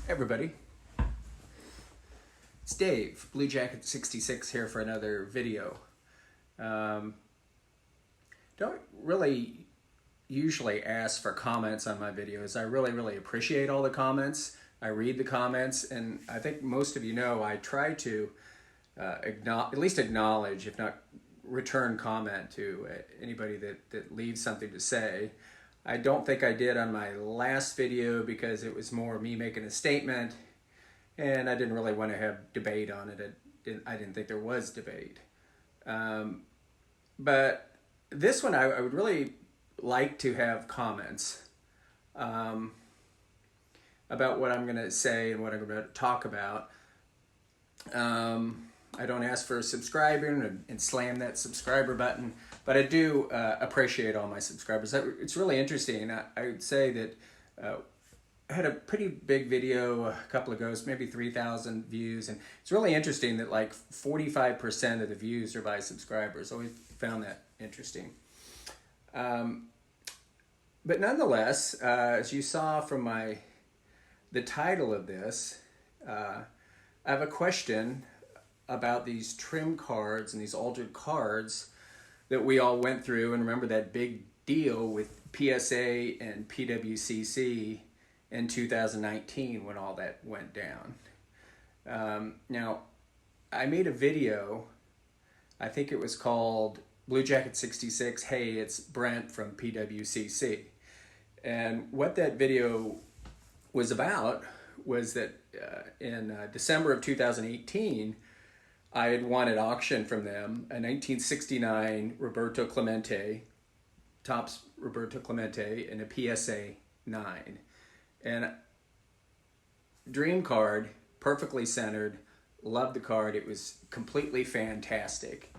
Everybody, it's Dave, Pwcc here for another video. Don't really usually ask for comments on my videos. I really appreciate all the comments. I read the comments, and I think most of you know I try to at least acknowledge, if not return comment to anybody that leaves something to say. I don't think I did on my last video because it was more me making a statement, and I didn't really want to have debate on it. I didn't think there was debate. But this one, I would really like to have comments about what I'm going to say and what I'm going to talk about. I don't ask for a subscriber and slam that subscriber button, but I do appreciate all my subscribers. It's really interesting. I would say that I had a pretty big video a couple of ago, maybe 3,000 views, and it's really interesting that like 45% of the views are by subscribers. Always found that interesting. But nonetheless, as you saw from the title of this, I have a question about these trim cards and these altered cards that we all went through. And remember that big deal with PSA and Pwcc in 2019 when all that went down. Now, I made a video, I think it was called Pwcc, Hey, it's Brent from Pwcc. And what that video was about was that in December of 2018, I had won at auction from them a 1969 Roberto Clemente, Topps Roberto Clemente, and a PSA 9. And dream card, perfectly centered, loved the card. It was completely fantastic.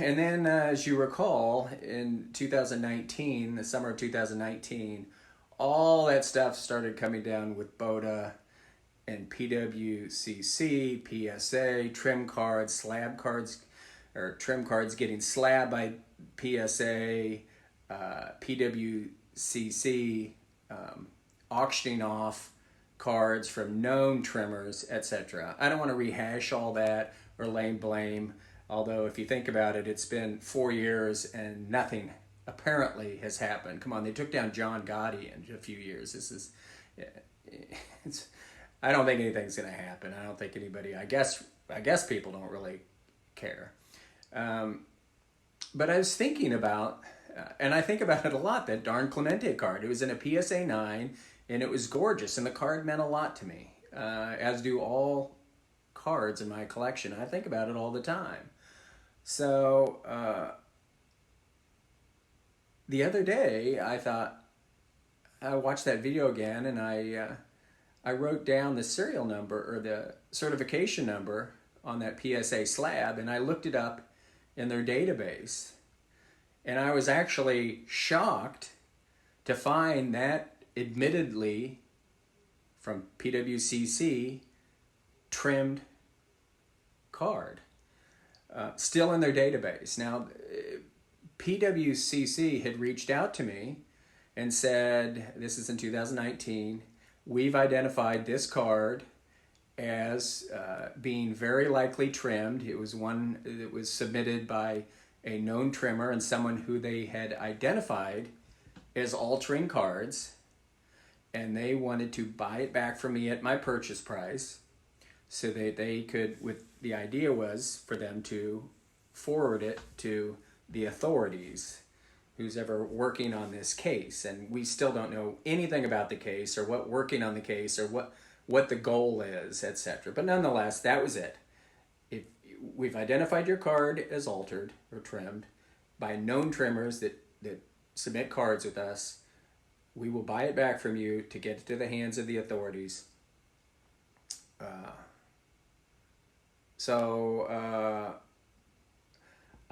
And then, as you recall, in 2019, the summer of 2019, all that stuff started coming down with Boda and Pwcc, PSA, trim cards, slab cards, or trim cards getting slabbed by PSA, Pwcc, auctioning off cards from known trimmers, etc. I don't want to rehash all that or lay blame, although if you think about it, it's been 4 years and nothing apparently has happened. Come on, they took down John Gotti in a few years. I don't think anything's going to happen. I don't think anybody, I guess people don't really care. But I was thinking about, and I think about it a lot, that darn Clemente card. It was in a PSA 9, and it was gorgeous, and the card meant a lot to me, as do all cards in my collection. I think about it all the time. So the other day, I thought, I watched that video again, and I wrote down the serial number or the certification number on that PSA slab, and I looked it up in their database. And I was actually shocked to find that admittedly from Pwcc trimmed card still in their database. Now, Pwcc had reached out to me and said, this is in 2019, we've identified this card as being very likely trimmed. It was one that was submitted by a known trimmer and someone who they had identified as altering cards, and they wanted to buy it back from me at my purchase price so that they could, the idea was for them to forward it to the authorities, who's ever working on this case. And we still don't know anything about the case or what working on the case or what the goal is, etc. But nonetheless, that was it. If we've identified your card as altered or trimmed by known trimmers that submit cards with us, we will buy it back from you to get it to the hands of the authorities.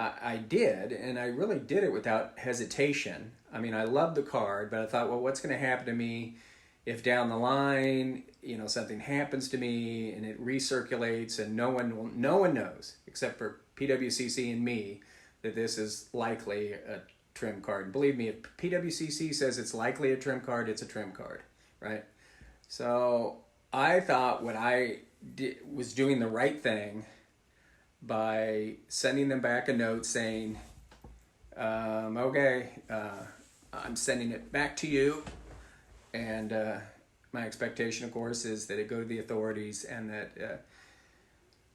I did, and I really did it without hesitation. I mean, I loved the card, but I thought, well, what's going to happen to me if down the line, something happens to me and it recirculates and no one knows except for Pwcc and me that this is likely a trim card. And believe me, if Pwcc says it's likely a trim card, it's a trim card, right? So I thought what I was doing the right thing by sending them back a note saying, okay, I'm sending it back to you. And my expectation, of course, is that it go to the authorities and that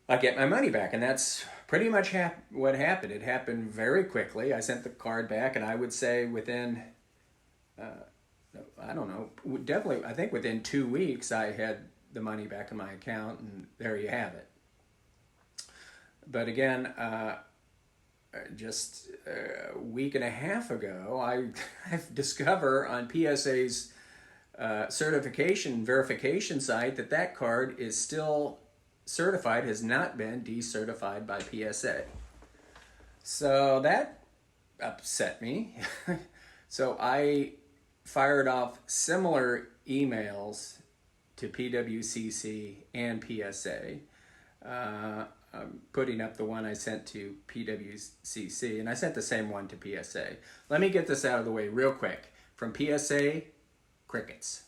I get my money back. And that's pretty much what happened. It happened very quickly. I sent the card back, and I would say within, I don't know, definitely, I think within 2 weeks, I had the money back in my account, and there you have it. But again, just a week and a half ago, I discover on PSA's certification verification site that card is still certified, has not been decertified by PSA. So that upset me. So I fired off similar emails to PWCC and PSA. I'm putting up the one I sent to PWCC, and I sent the same one to PSA. Let me get this out of the way real quick. From PSA, crickets.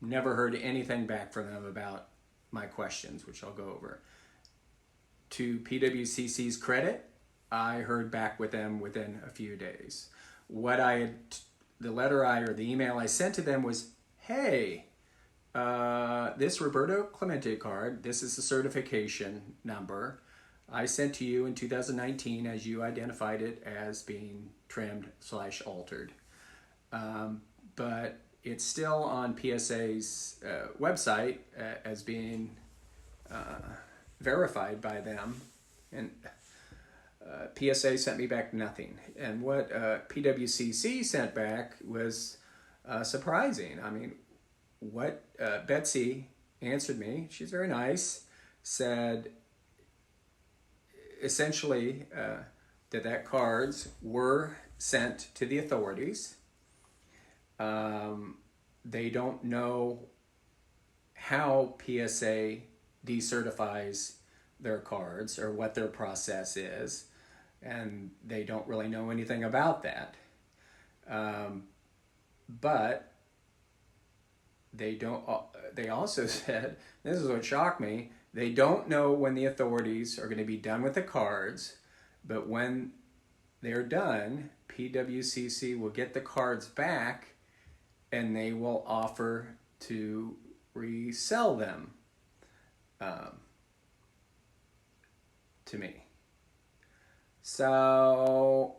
Never heard anything back from them about my questions, which I'll go over. To PWCC's credit, I heard back with them within a few days. The email I sent to them was, hey, this Roberto Clemente card, this is the certification number I sent to you in 2019 as you identified it as being trimmed/altered. But it's still on PSA's website as being verified by them. And PSA sent me back nothing. And what PWCC sent back was surprising. I mean, what Betsy answered me, she's very nice, said essentially that cards were sent to the authorities. They don't know how PSA decertifies their cards or what their process is, and they don't really know anything about that. But they also said, this is what shocked me, they don't know when the authorities are going to be done with the cards, but when they're done, PWCC will get the cards back and they will offer to resell them to me. So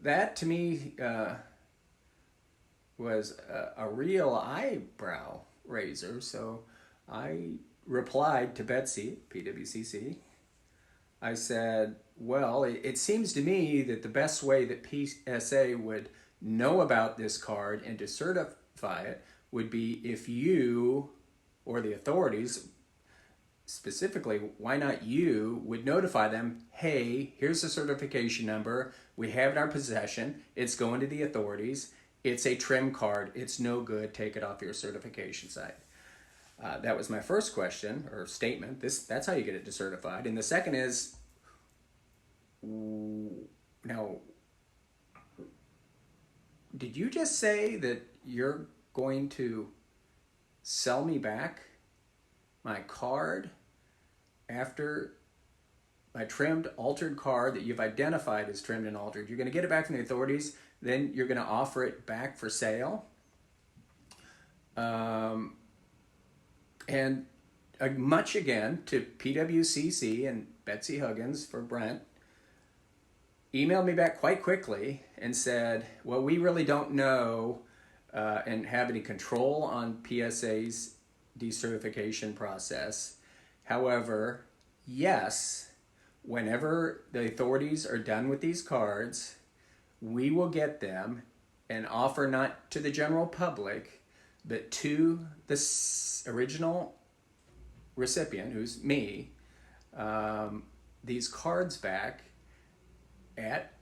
that to me was a real eyebrow raiser. So I replied to Betsy, PWCC. I said, well, it seems to me that the best way that PSA would know about this card and to certify it would be if you or the authorities, specifically, why not you, would notify them, hey, here's the certification number, we have it in our possession, it's going to the authorities, it's a trim card, it's no good, take it off your certification site. That was my first question or statement. That's how you get it decertified. And the second is, now, did you just say that you're going to sell me back my card after my trimmed, altered card that you've identified as trimmed and altered? You're going to get it back from the authorities, then you're going to offer it back for sale? And much again to PWCC and Betsy Huggins for Brent, emailed me back quite quickly and said, well, we really don't know and have any control on PSA's decertification process. However, yes, whenever the authorities are done with these cards, we will get them and offer not to the general public, but to the original recipient, who's me, these cards back at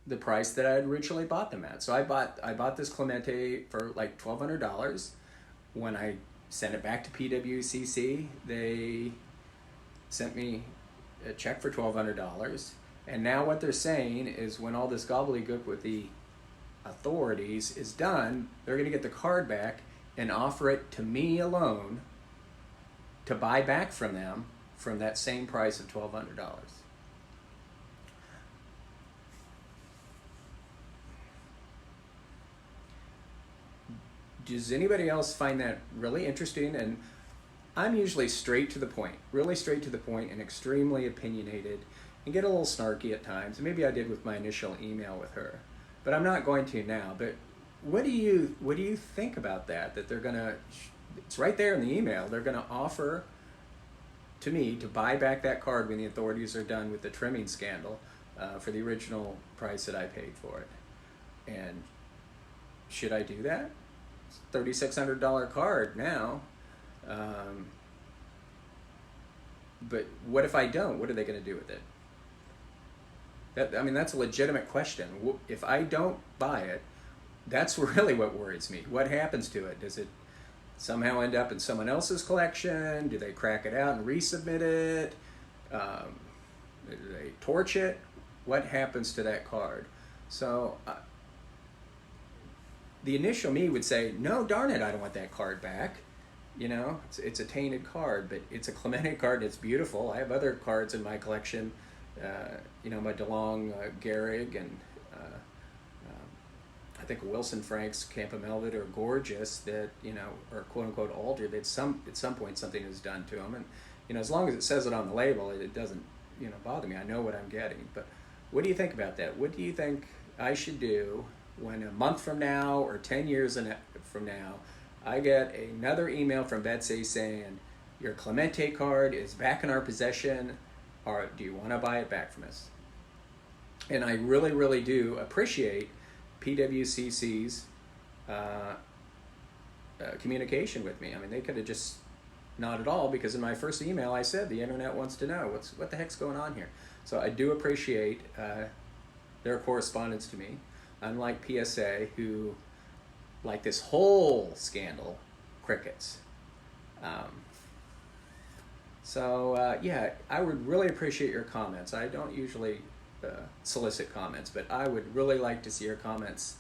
the price that I had originally bought them at. So I bought this Clemente for like $1,200. When I sent it back to PWCC, they sent me a check for $1,200. And now what they're saying is when all this gobbledygook with the authorities is done, they're going to get the card back and offer it to me alone to buy back from them from that same price of $1,200. Does anybody else find that really interesting? And I'm usually straight to the point, really straight to the point, and extremely opinionated, and get a little snarky at times. Maybe I did with my initial email with her, but I'm not going to now. But what do you think about that? That they're gonna, it's right there in the email. They're gonna offer to me to buy back that card when the authorities are done with the trimming scandal for the original price that I paid for it. And should I do that? It's a $3,600 card now. But what if I don't? What are they going to do with it? I mean, that's a legitimate question. If I don't buy it, that's really what worries me. What happens to it? Does it somehow end up in someone else's collection? Do they crack it out and resubmit it? Do they torch it? What happens to that card? So the initial me would say, no, darn it, I don't want that card back. You know, it's a tainted card, but it's a Clemente card. It's beautiful. I have other cards in my collection, you know, my DeLong Gehrig and I think Wilson Franks Campamelvid are gorgeous that, you know, are quote unquote altered. At some point something is done to them. And, you know, as long as it says it on the label, it doesn't, you know, bother me. I know what I'm getting. But what do you think about that? What do you think I should do when a month from now or 10 years from now, I get another email from Pwcc saying, your Clemente card is back in our possession, or do you want to buy it back from us? And I really, really do appreciate Pwcc's communication with me. I mean, they could have just not at all, because in my first email I said the internet wants to know what the heck's going on here. So I do appreciate their correspondence to me, unlike PSA, who, like this whole scandal, crickets. Yeah, I would really appreciate your comments. I don't usually solicit comments, but I would really like to see your comments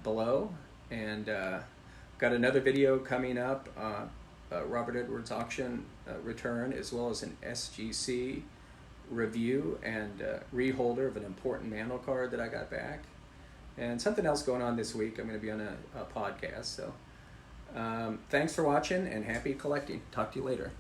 below. And got another video coming up, Robert Edwards auction return, as well as an SGC review and reholder of an important mantle card that I got back. And something else going on this week. I'm going to be on a podcast. So thanks for watching, and happy collecting. Talk to you later.